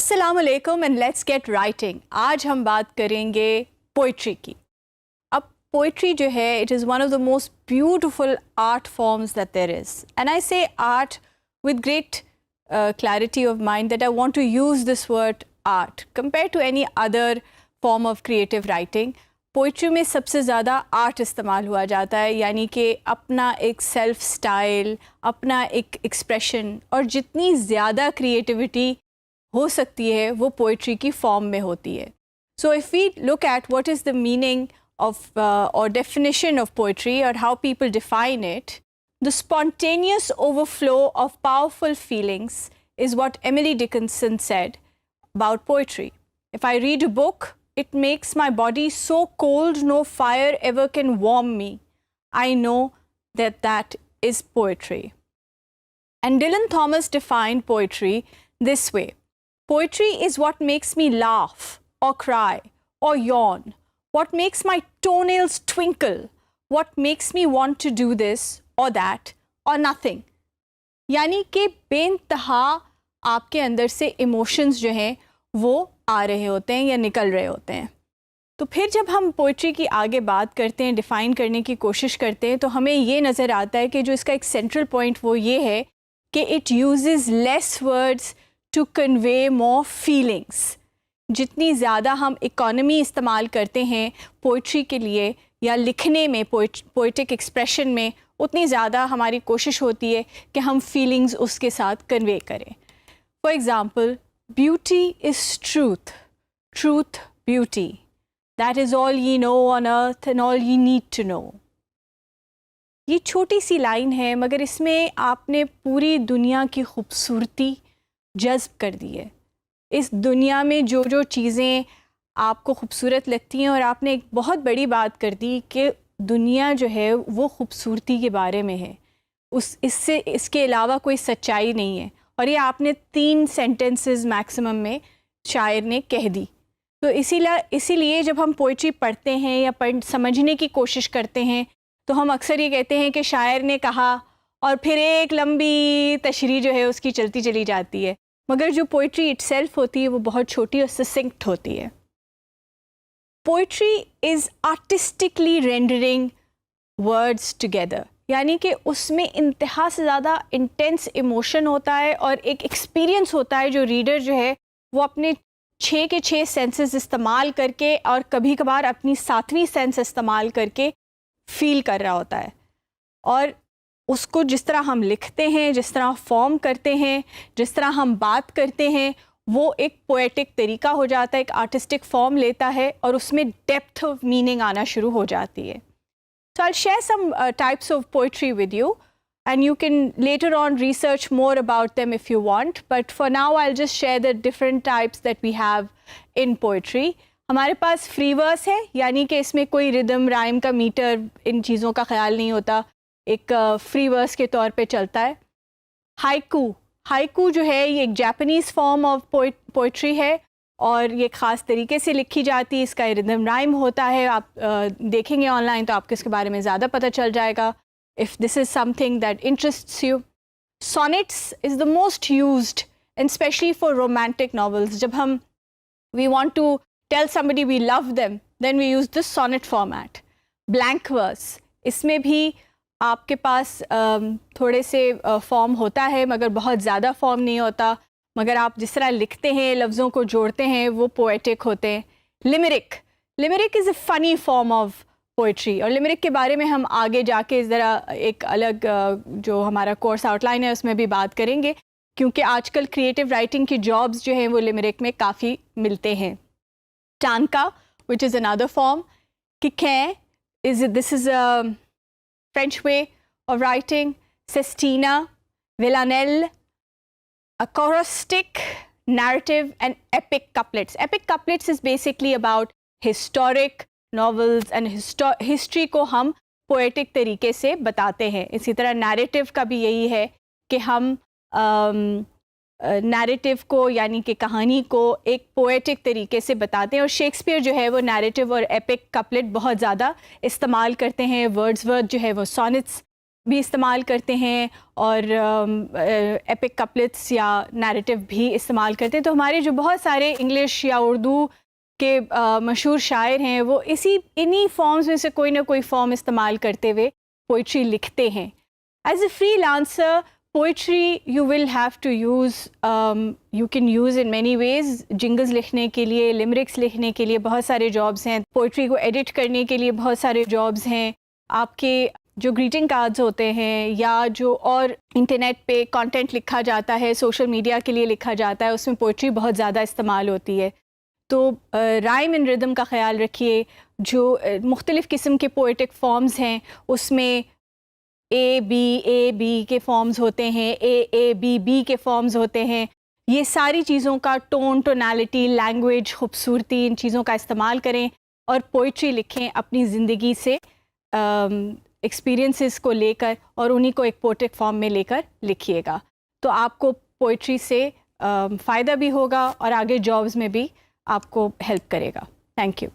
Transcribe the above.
अस्सलाम वालेकुम and let's get writing. आज हम बात करेंगे पोइट्री की। अब पोइट्री जो है it is one of the most beautiful art forms that there is, and I say art with great clarity of mind that I want to use this word art compared to any other form of creative writing. Poetry में सबसे ज़्यादा art इस्तेमाल हुआ जाता है, यानी कि अपना एक सेल्फ स्टाइल, अपना एक एक्सप्रेशन और जितनी ज़्यादा क्रिएटिविटी हो सकती है वो पोइट्री की फॉर्म में होती है. So if we look at what is the meaning of और डेफिनेशन ऑफ पोइट्री और how people define it, the spontaneous overflow of powerful feelings is what Emily Dickinson said about poetry. If I read a book, it makes my body so cold no fire ever can warm me. I know that that is poetry. And Dylan Thomas defined poetry this way. Poetry is what makes me laugh or cry or yawn, what makes my toenails twinkle, what makes me want to do this or that or nothing. यानी कि बेइंतहा आपके अंदर से emotions जो हैं वो आ रहे होते हैं या निकल रहे होते हैं. तो फिर जब हम पोइट्री की आगे बात करते हैं, डिफ़ाइन करने की कोशिश करते हैं, तो हमें ये नज़र आता है कि जो इसका एक सेंट्रल पॉइंट वो ये है कि it uses less words to convey more feelings. जितनी ज़्यादा हम इकोनॉमी इस्तेमाल करते हैं पोइट्री के लिए या लिखने में, पोइटिक एक्सप्रेशन में, उतनी ज़्यादा हमारी कोशिश होती है कि हम फीलिंग्स उसके साथ कन्वे करें. For example, beauty is truth, truth beauty, that is all ye know on earth and all ye need to know. ये छोटी सी लाइन है मगर इसमें आपने पूरी दुनिया की खूबसूरती जज्ब कर दी है. इस दुनिया में जो जो चीज़ें आपको खूबसूरत लगती हैं, और आपने एक बहुत बड़ी बात कर दी कि दुनिया जो है वो खूबसूरती के बारे में है, इसके अलावा कोई सच्चाई नहीं है. और ये आपने 3 सेंटेंसेस मैक्सिमम में शायर ने कह दी. तो इसीलिए जब हम पोइट्री पढ़ते हैं या समझने की कोशिश करते हैं तो हम अक्सर ये कहते हैं कि शायर ने कहा, और फिर एक लंबी तशरीह जो है उसकी चलती चली जाती है. मगर जो पोइट्री इटसेल्फ होती है वो बहुत छोटी और ससिंक्ट होती है. Poetry is artistically rendering words together, यानी कि उसमें इंतहा से ज़्यादा इंटेंस इमोशन होता है और एक एक्सपीरियंस होता है जो रीडर जो है वो अपने 6 के 6 सेंसेस इस्तेमाल करके और कभी कभार अपनी 7वीं सेंस इस्तेमाल करके फील कर रहा होता है. और उसको जिस तरह हम लिखते हैं, जिस तरह फॉर्म करते हैं, जिस तरह हम बात करते हैं, वो एक पोएटिक तरीका हो जाता है, एक आर्टिस्टिक फॉर्म लेता है और उसमें डेप्थ ऑफ मीनिंग आना शुरू हो जाती है. So I'll share some types of poetry with you, and you can later on research more about them if you want, but for now I'll just share the different types that we have in poetry. हमारे पास free verse है, यानी कि इसमें कोई rhythm, rhyme का metre, इन चीज़ों का ख्याल नहीं होता, एक फ्री वर्स के तौर पे चलता है. हाइकू जो है ये एक जापानीज़ फॉर्म ऑफ पोइट्री है और ये ख़ास तरीके से लिखी जाती है. इसका रिदम राइम होता है. आप देखेंगे ऑनलाइन तो आपको इसके बारे में ज़्यादा पता चल जाएगा, if this is something that interests you. Sonnets is the most used and specially for romantic novels. जब हम we want to tell somebody we love them, then we use this sonnet format. Blank verse, इसमें भी आपके पास थोड़े से form होता है मगर बहुत ज़्यादा फॉर्म नहीं होता, मगर आप जिस तरह लिखते हैं, लफ्ज़ों को जोड़ते हैं, वो पोएटिक होते हैं. Limerick is a funny form of poetry, और लिमरिक के बारे में हम आगे जाके ज़रा एक अलग जो हमारा कोर्स आउटलाइन है उसमें भी बात करेंगे, क्योंकि आजकल क्रिएटिव राइटिंग की जॉब्स जो हैं वो लिमरिक में काफ़ी मिलते हैं. Tanka, which is another form. किकें this is a French way of writing. Sestina, villanelle, acrostic, narrative and epic couplets. Epic couplets is basically about historic novels and history को हम poetic तरीके से बताते हैं. इसी तरह narrative का भी यही है कि हम नैरेटिव को यानी कि कहानी को एक पोएटिक तरीके से बताते हैं. और शेक्सपियर जो है वो नैरेटिव और एपिक कपलेट बहुत ज़्यादा इस्तेमाल करते हैं. वर्ड्सवर्थ जो है वो सॉनेट्स भी इस्तेमाल करते हैं और एपिक कपलेट्स या नैरेटिव भी इस्तेमाल करते हैं। तो हमारे जो बहुत सारे इंग्लिश या उर्दू के मशहूर शायर हैं वो इन्हीं फॉर्म्स में से कोई ना कोई फॉर्म इस्तेमाल करते हुए पोइट्री लिखते हैं। As a freelancer poetry you will have to use, you can use in many ways. Jingles लिखने के लिए, लिमरिक्स लिखने के लिए बहुत सारे जॉब्स हैं। पोइट्री को एडिट करने के लिए बहुत सारे जॉब्स हैं। आपके जो ग्रीटिंग कार्ड्स होते हैं या जो और इंटरनेट पे कंटेंट लिखा जाता है, सोशल मीडिया के लिए लिखा जाता है, उसमें पोइट्री बहुत ज़्यादा इस्तेमाल होती है। तो राइम एंड रिदम का ख्याल रखिए। जो मुख्तलिफ़ किस्म के पोइटिक फॉर्म्स हैं उसमें ए बी के फॉर्म्स होते हैं, ए बी के फॉर्म्स होते हैं। ये सारी चीज़ों का टोन, टोनैलिटी, लैंग्वेज, खूबसूरती, इन चीज़ों का इस्तेमाल करें और पोइट्री लिखें अपनी ज़िंदगी से एक्सपीरियंसेस को लेकर, और उन्हीं को एक पोएटिक फॉर्म में लेकर लिखिएगा। तो आपको पोइट्री से फ़ायदा भी होगा और आगे जॉब्स में भी आपको हेल्प करेगा। Thank you.